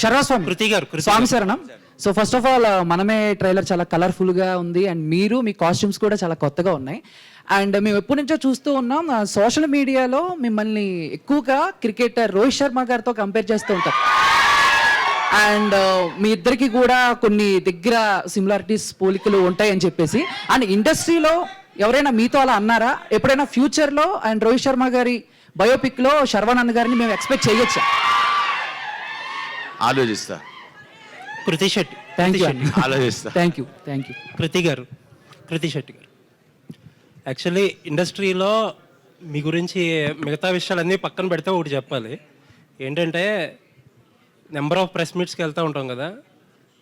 శర్వాస్వామి స్వామి శరణం. So first of all మనమే trailer చాలా కలర్ఫుల్గా ఉంది అండ్ మీరు మీ కాస్ట్యూమ్స్ కూడా చాలా కొత్తగా ఉన్నాయి. అండ్ మేము ఎప్పటి నుంచో చూస్తూ ఉన్నాం సోషల్ మీడియాలో మిమ్మల్ని ఎక్కువగా క్రికెటర్ రోహిత్ శర్మ గారితో కంపేర్ చేస్తూ ఉంటారు. అండ్ మీ ఇద్దరికి కూడా కొన్ని దగ్గర సిమిలారిటీస్ పోలికలు ఉంటాయని చెప్పేసి, అండ్ ఇండస్ట్రీలో ఎవరైనా మీతో అలా అన్నారా ఎప్పుడైనా ఫ్యూచర్లో? అండ్ రోహిత్ శర్మ గారి బయోపిక్లో శర్వానంద్ గారిని మేము ఎక్స్పెక్ట్ చేయొచ్చా? ఆలోచిస్తా. కృతి శెట్టి. Thank you. ఆలోచిస్తా. Thank you. కృతి శెట్టి గారు యాక్చువల్లీ ఇండస్ట్రీలో మీ గురించి మిగతా విషయాలన్నీ పక్కన పెడితే ఒకటి చెప్పాలి. ఏంటంటే నెంబర్ ఆఫ్ ప్రెస్ మీట్స్కి వెళ్తూ ఉంటాం కదా,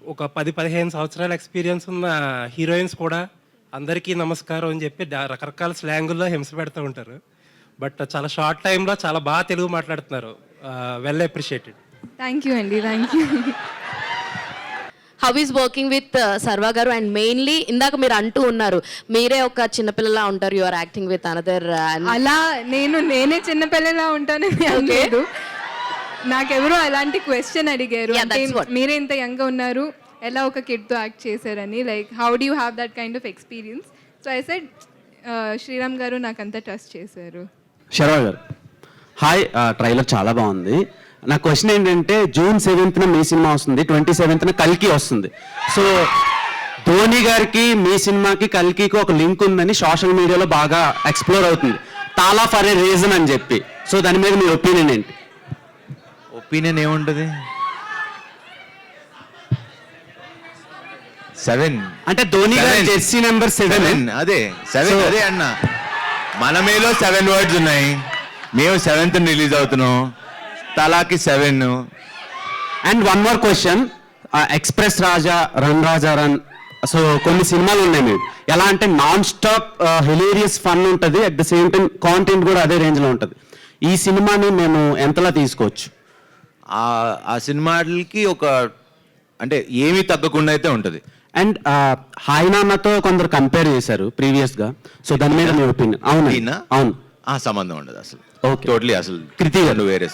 ఒక 10-15 సంవత్సరాల ఎక్స్పీరియన్స్ ఉన్న హీరోయిన్స్ కూడా అందరికీ నమస్కారం అని చెప్పి రకరకాల స్లాంగుల్లో హింస పెడుతూ ఉంటారు. బట్ చాలా షార్ట్ టైంలో చాలా బాగా తెలుగు మాట్లాడుతున్నారు. Well appreciated. థ్యాంక్ యూ అండి. Thank you. How is working with Sharwa గారు? అండ్ మెయిన్లీ ఇందాక మీరు అంటూ ఉన్నారు మీరే ఒక చిన్నపిల్లలా ఉంటారు, you are acting with another. అలా నేనే చిన్నపిల్లలా ఉంటానని అనలేదు. నాకెవరో అలాంటి క్వశ్చన్ అడిగారు, అంటే మీరే ఇంత యంగ్గా ఉన్నారు, ఎలా ఒక కిడ్తో యాక్ట్ చేశారని, like how do you have that kind of experience? So I said Sriram గారు నాకంతా ట్రస్ట్ చేశారు. శర్వా గారు హాయ్, ట్రైలర్ చాలా బాగుంది. నా క్వశ్చన్ ఏంటంటే June 7th మీ సినిమా వస్తుంది, 27th కల్కి వస్తుంది. సో ధోని గారికి మీ సినిమాకి కల్కికి ఒక లింక్ ఉందని సోషల్ మీడియాలో బాగా ఎక్స్ప్లోర్ అవుతుంది, తాలా ఫర్ ఏ రీజన్ అని చెప్పి. సో దాని మీద మీ ఒపీనియన్ ఏంటి? ఒపీనియన్ ఏముంటుంది? 7 అంటే ధోని గారి జెర్సీ నెంబర్ 7. అదే 7. అదే అన్న, మన మేలో 7 వర్డ్స్ ఉన్నాయి, మేము 7th రిలీజ్ అవుతున్నాం, తలాకి 7. And one more question, express Raja, run Raja run, so కొన్ని సినిమాలు ఉన్నాయి మీరు ఎలా అంటే నాన్ స్టాప్ హిలేరియస్ ఫన్ ఉంటుంది, at the same time content కూడా అదే రేంజ్లో ఉంటుంది. ఈ సినిమాని మేము ఎంతలా తీసుకోవచ్చు? ఆ సినిమాలకి ఒక అంటే ఏమీ తగ్గకుండా అయితే ఉంటుంది. అండ్ హాయ్ నాన్నతో కొందరు కంపేర్ చేశారు ప్రీవియస్గా, సో దాని మీద మీ ఒపీనియన్? అవును, అవును. ఆ సంబంధం ఉండదు అసలు. ఓకే, టోటలీ అసలు కృతి వేరే